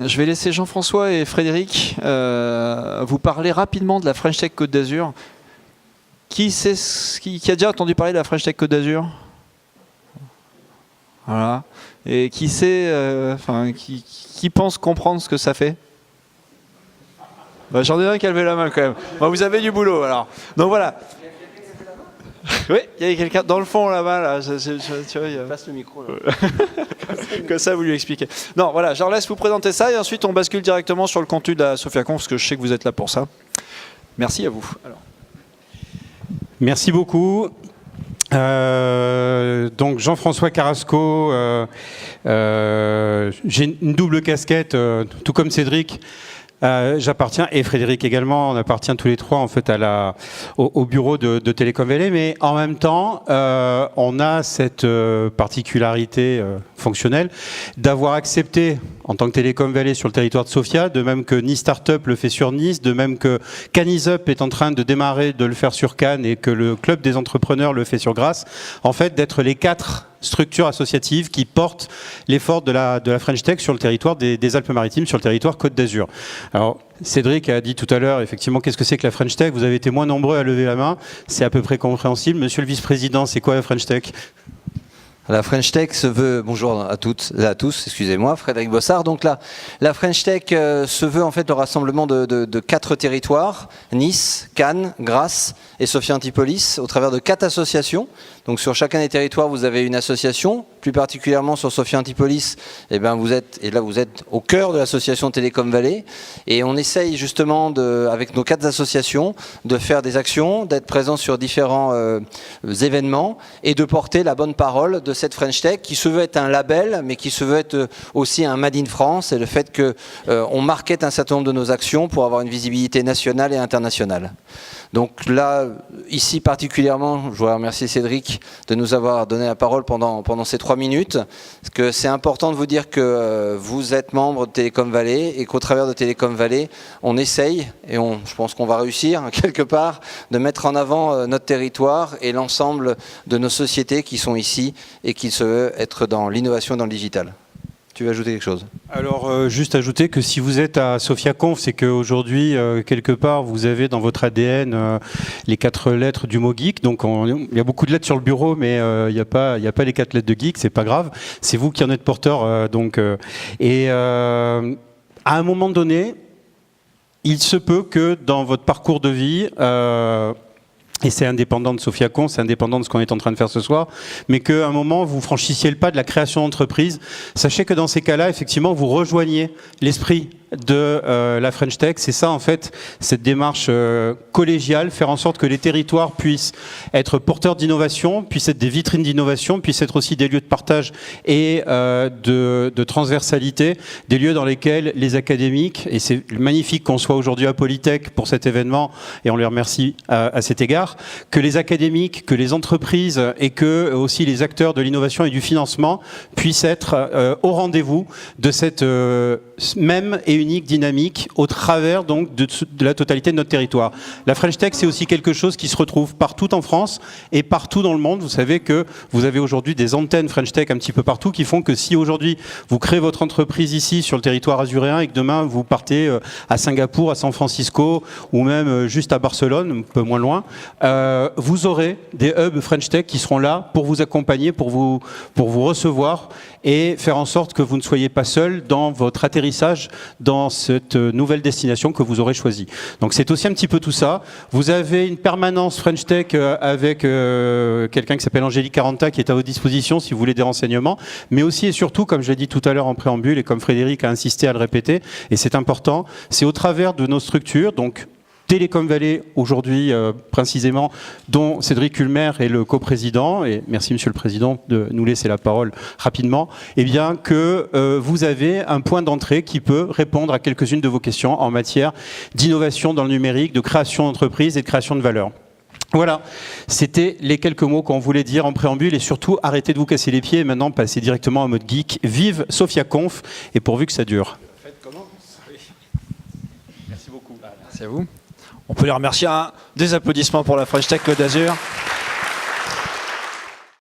Je vais laisser Jean-François et Frédéric vous parler rapidement de la French Tech Côte d'Azur. Qui a déjà entendu parler de la French Tech Côte d'Azur? Voilà. Et qui sait, qui pense comprendre ce que ça fait? J'en ai un qui a levé la main quand même. Bon, vous avez du boulot alors. Donc voilà. Oui, il y a quelqu'un dans le fond là-bas. Là. Tu vois, passe le micro. Là. Comme ça, vous lui expliquez. Non, voilà, je leur laisse vous présenter ça et ensuite on bascule directement sur le contenu de la SophiaConf parce que je sais que vous êtes là pour ça. Merci à vous. Alors. Merci beaucoup. Donc Jean-François Carrasco, j'ai une double casquette, tout comme Cédric. J'appartiens, et Frédéric également, on appartient tous les trois en fait au bureau de Télécom Vallée, mais en même temps, on a cette particularité fonctionnelle d'avoir accepté en tant que Télécom Vallée sur le territoire de Sofia, de même que Nice Startup le fait sur Nice, de même que Canis'Up est en train de démarrer de le faire sur Cannes et que le Club des entrepreneurs le fait sur Grasse, en fait d'être les 4 structures associatives qui portent l'effort de la French Tech sur le territoire des Alpes-Maritimes, sur le territoire Côte d'Azur. Alors, Cédric a dit tout à l'heure, effectivement, qu'est-ce que c'est que la French Tech? Vous avez été moins nombreux à lever la main, c'est à peu près compréhensible. Monsieur le vice-président, c'est quoi la French Tech? La French Tech se veut, bonjour à toutes et à tous, excusez-moi, Frédéric Bossard. Donc là, la French Tech se veut en fait le rassemblement de 4 territoires, Nice, Cannes, Grasse et Sophia Antipolis, au travers de 4 associations. Donc sur chacun des territoires, vous avez une association, plus particulièrement sur Sophia Antipolis, et vous êtes au cœur de l'association Télécom Vallée, et on essaye justement, avec nos 4 associations, de faire des actions, d'être présents sur différents événements, et de porter la bonne parole de cette French Tech, qui se veut être un label, mais qui se veut être aussi un Made in France, et le fait qu'on market un certain nombre de nos actions pour avoir une visibilité nationale et internationale. Donc là, ici particulièrement, je voudrais remercier Cédric de nous avoir donné la parole pendant ces 3 minutes. Parce que c'est important de vous dire que vous êtes membre de Télécom Vallée et qu'au travers de Télécom Vallée, on essaye, et je pense qu'on va réussir quelque part, de mettre en avant notre territoire et l'ensemble de nos sociétés qui sont ici et qui se veulent être dans l'innovation dans le digital. Tu veux ajouter quelque chose? Alors, juste ajouter que si vous êtes à SophiaConf, c'est qu'aujourd'hui, quelque part, vous avez dans votre ADN les 4 lettres du mot geek. Donc, il y a beaucoup de lettres sur le bureau, mais il n'y a pas les 4 lettres de geek, c'est pas grave. C'est vous qui en êtes porteur. À un moment donné, il se peut que dans votre parcours de vie, et c'est indépendant de SophiaConf, c'est indépendant de ce qu'on est en train de faire ce soir, mais qu'à un moment, vous franchissiez le pas de la création d'entreprise. Sachez que dans ces cas-là, effectivement, vous rejoignez l'esprit de la French Tech. C'est ça, en fait, cette démarche collégiale, faire en sorte que les territoires puissent être porteurs d'innovation, puissent être des vitrines d'innovation, puissent être aussi des lieux de partage et de transversalité, des lieux dans lesquels les académiques, et c'est magnifique qu'on soit aujourd'hui à Polytech pour cet événement, et on les remercie à cet égard, que les académiques, que les entreprises et que aussi les acteurs de l'innovation et du financement puissent être au rendez-vous de cette même et unique dynamique au travers donc de la totalité de notre territoire. La French Tech, c'est aussi quelque chose qui se retrouve partout en France et partout dans le monde. Vous savez que vous avez aujourd'hui des antennes French Tech un petit peu partout qui font que si aujourd'hui vous créez votre entreprise ici sur le territoire azuréen et que demain vous partez à Singapour, à San Francisco ou même juste à Barcelone, un peu moins loin, vous aurez des hubs French Tech qui seront là pour vous accompagner, pour vous recevoir et faire en sorte que vous ne soyez pas seul dans votre atterrissage dans cette nouvelle destination que vous aurez choisie. Donc c'est aussi un petit peu tout ça. Vous avez une permanence French Tech avec quelqu'un qui s'appelle Angélique Caranta qui est à votre disposition si vous voulez des renseignements, mais aussi et surtout, comme je l'ai dit tout à l'heure en préambule et comme Frédéric a insisté à le répéter, et c'est important, c'est au travers de nos structures, donc Télécom Vallée aujourd'hui précisément, dont Cédric Ulmer est le coprésident, et merci Monsieur le Président de nous laisser la parole rapidement, eh bien que vous avez un point d'entrée qui peut répondre à quelques-unes de vos questions en matière d'innovation dans le numérique, de création d'entreprise et de création de valeur. Voilà, c'était les quelques mots qu'on voulait dire en préambule et surtout arrêtez de vous casser les pieds et maintenant passez directement en mode geek. Vive SophiaConf et pourvu que ça dure. Merci beaucoup. Merci à vous. On peut les remercier. Des applaudissements pour la French Tech Côte d'Azur.